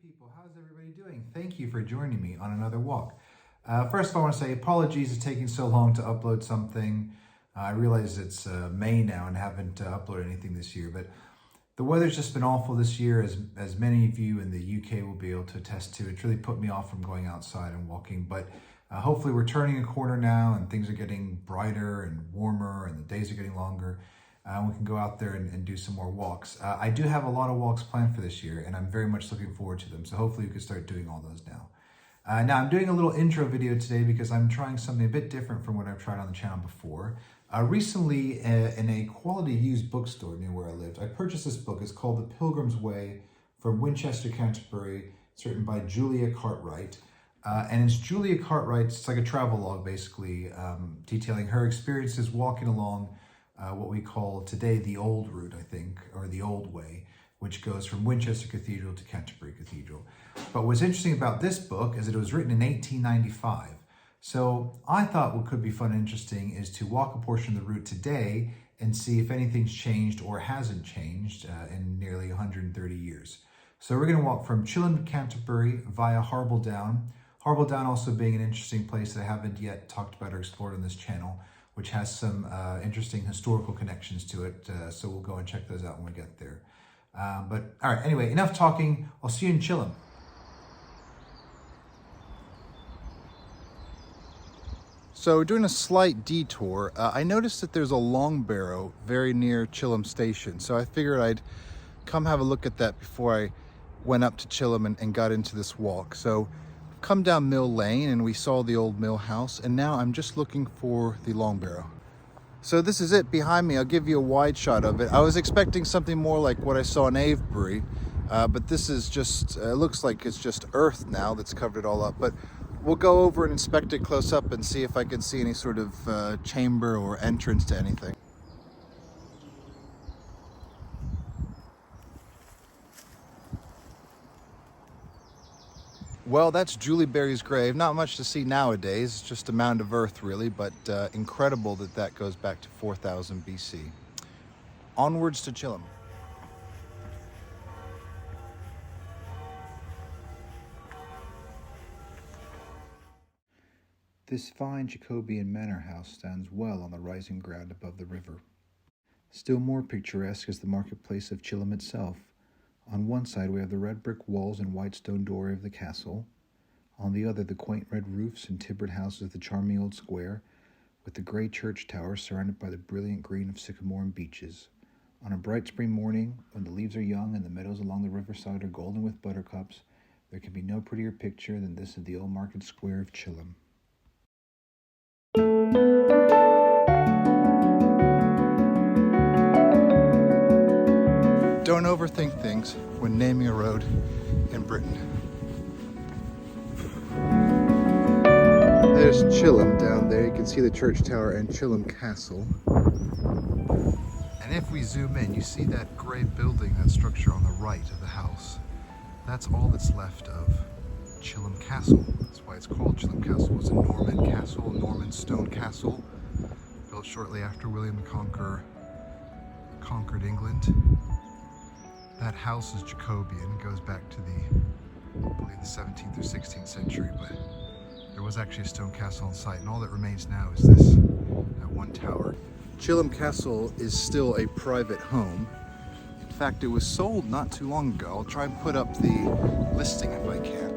people, how's everybody doing? Thank you for joining me on another walk. First of all, I want to say apologies it's taking so long to upload something. I realize it's May now and haven't uploaded anything this year, but the weather's just been awful this year, as many of you in the UK will be able to attest to. It's really put me off from going outside and walking, but hopefully we're turning a corner now and things are getting brighter and warmer and the days are getting longer. We can go out there and do some more walks. I do have a lot of walks planned for this year and I'm very much looking forward to them. So hopefully we can start doing all those now. Now I'm doing a little intro video today because I'm trying something a bit different from what I've tried on the channel before. Recently in a quality used bookstore near where I lived, I purchased this book. It's called The Pilgrim's Way from Winchester, Canterbury. It's written by Julia Cartwright. And it's Julia Cartwright, it's like a travel log basically, detailing her experiences walking along what we call today the old route, I think, or the old way, which goes from Winchester Cathedral to Canterbury Cathedral. But what's interesting about this book is that it was written in 1895. So I thought what could be fun and interesting is to walk a portion of the route today and see if anything's changed or hasn't changed in nearly 130 years. So we're going to walk from Chilham to Canterbury via Harbledown. Harbledown also being an interesting place that I haven't yet talked about or explored on this channel, which has some interesting historical connections to it. So we'll go and check those out when we get there. But all right, anyway, enough talking. I'll see you in Chilham. So doing a slight detour, I noticed that there's a long barrow very near Chilham Station. So I figured I'd come have a look at that before I went up to Chilham and got into this walk. So come down Mill Lane and we saw the old mill house, and now I'm just looking for the long barrow. So this is it behind me. I'll give you a wide shot of it. I was expecting something more like what I saw in Avebury, but this is just, it looks like it's just earth now that's covered it all up. But we'll go over and inspect it close up and see if I can see any sort of chamber or entrance to anything. Well, that's Julie Berry's grave. Not much to see nowadays, just a mound of earth really, but incredible that that goes back to 4000 BC. Onwards to Chilham. This fine Jacobean manor house stands well on the rising ground above the river. Still more picturesque is the marketplace of Chilham itself. On one side we have the red brick walls and white stone doorway of the castle. On the other the quaint red roofs and timbered houses of the charming old square, with the grey church tower surrounded by the brilliant green of sycamore and beeches. On a bright spring morning, when the leaves are young and the meadows along the riverside are golden with buttercups, there can be no prettier picture than this of the old market square of Chilham. Don't overthink things when naming a road in Britain. There's Chilham down there. You can see the church tower and Chilham Castle. And if we zoom in, you see that grey building, that structure on the right of the house. That's all that's left of Chilham Castle. That's why it's called Chilham Castle. It was a Norman castle, a Norman stone castle, built shortly after William the Conqueror conquered England. That house is Jacobean. It goes back to I believe the 17th or 16th century, but there was actually a stone castle on site, and all that remains now is that one tower. Chilham Castle is still a private home. In fact, it was sold not too long ago. I'll try and put up the listing if I can.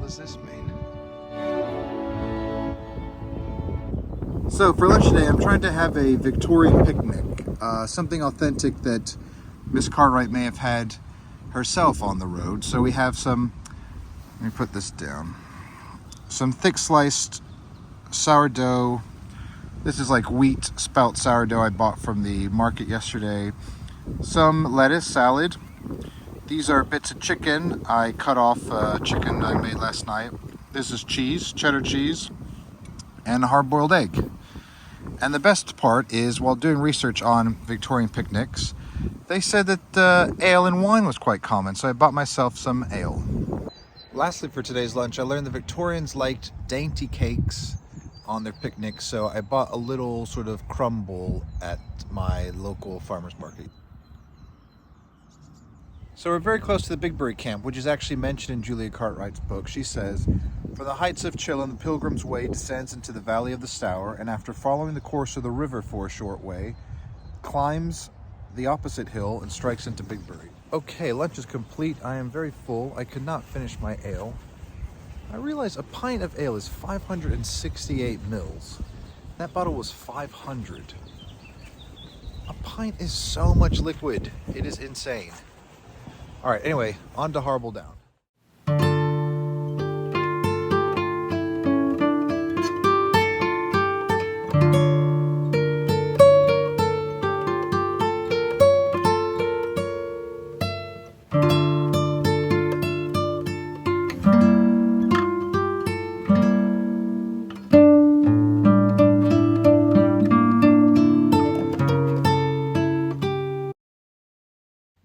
does this mean? So for lunch today, I'm trying to have a Victorian picnic, something authentic that Miss Cartwright may have had herself on the road. So we have some, let me put this down, some thick sliced sourdough. This is like wheat spelt sourdough I bought from the market yesterday. Some lettuce salad. These are bits of chicken. I cut off chicken I made last night. This is cheese, cheddar cheese, and a hard-boiled egg. And the best part is, while doing research on Victorian picnics, they said that ale and wine was quite common, so I bought myself some ale. Lastly, for today's lunch, I learned the Victorians liked dainty cakes on their picnic, so I bought a little sort of crumble at my local farmer's market. So we're very close to the Bigbury camp, which is actually mentioned in Julia Cartwright's book. She says, "From the heights of Chilham, the Pilgrim's Way descends into the valley of the Stour, and after following the course of the river for a short way, climbs the opposite hill and strikes into Bigbury." Okay, lunch is complete. I am very full. I could not finish my ale. I realize a pint of ale is 568 mils. That bottle was 500. A pint is so much liquid. It is insane. All right, anyway, on to Harbledown.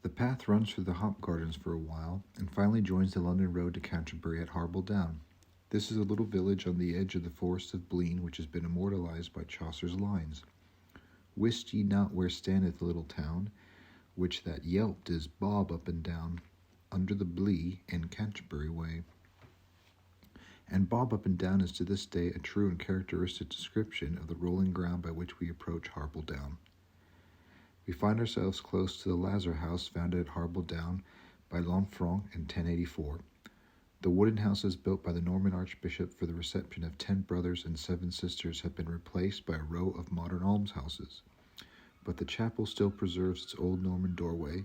The path runs through the hop gardens for a while and finally joins the London road to Canterbury at Harbledown. This is a little village on the edge of the Forest of Blean which has been immortalized by Chaucer's lines. "Wist ye not where standeth the little town, which that yelped is bob up and down, under the Blee and Canterbury way?" And bob up and down is to this day a true and characteristic description of the rolling ground by which we approach Harbledown. We find ourselves close to the Lazar House founded at Harbledown by Lanfranc in 1084. The wooden houses built by the Norman Archbishop for the reception of 10 brothers and 7 sisters have been replaced by a row of modern almshouses. But the chapel still preserves its old Norman doorway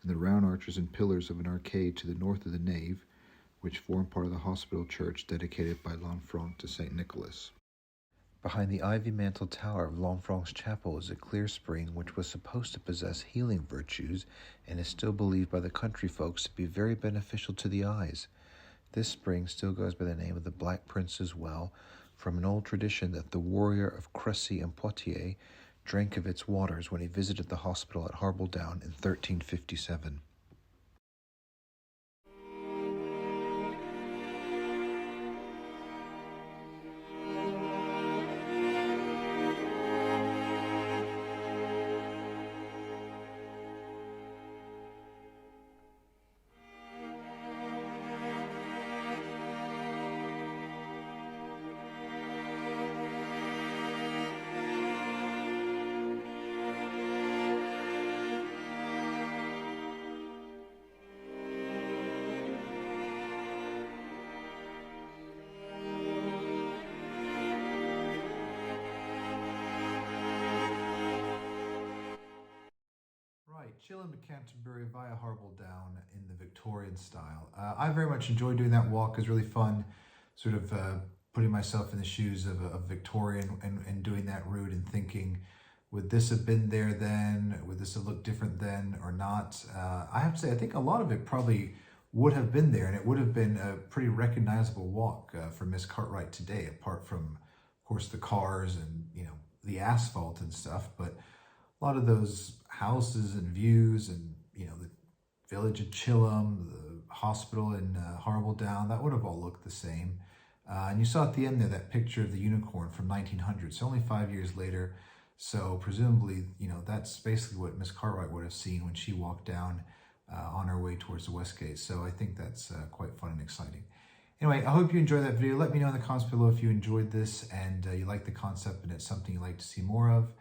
and the round arches and pillars of an arcade to the north of the nave, which form part of the hospital church dedicated by Lanfranc to St. Nicholas. Behind the ivy-mantled tower of Lanfranc's chapel is a clear spring which was supposed to possess healing virtues and is still believed by the country folks to be very beneficial to the eyes. This spring still goes by the name of the Black Prince's Well, from an old tradition that the warrior of Crecy and Poitiers drank of its waters when he visited the hospital at Harbledown in 1357. Right, Chilham to Canterbury via Harbledown in the Victorian style. I very much enjoyed doing that walk. It was really fun, sort of putting myself in the shoes of a Victorian and doing that route and thinking, would this have been there then? Would this have looked different then or not? I have to say, I think a lot of it probably would have been there, and it would have been a pretty recognizable walk for Miss Cartwright today, apart from, of course, the cars and, the asphalt and stuff. But a lot of those houses and views and, the village of Chilham, the hospital in Harbledown, that would have all looked the same. And you saw at the end there that picture of the unicorn from 1900, so only 5 years later. So presumably, that's basically what Miss Cartwright would have seen when she walked down on her way towards the West Gate. So I think that's quite fun and exciting. Anyway, I hope you enjoyed that video. Let me know in the comments below if you enjoyed this and you like the concept and it's something you'd like to see more of.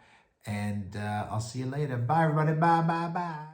And I'll see you later. Bye, everybody. Bye, bye, bye.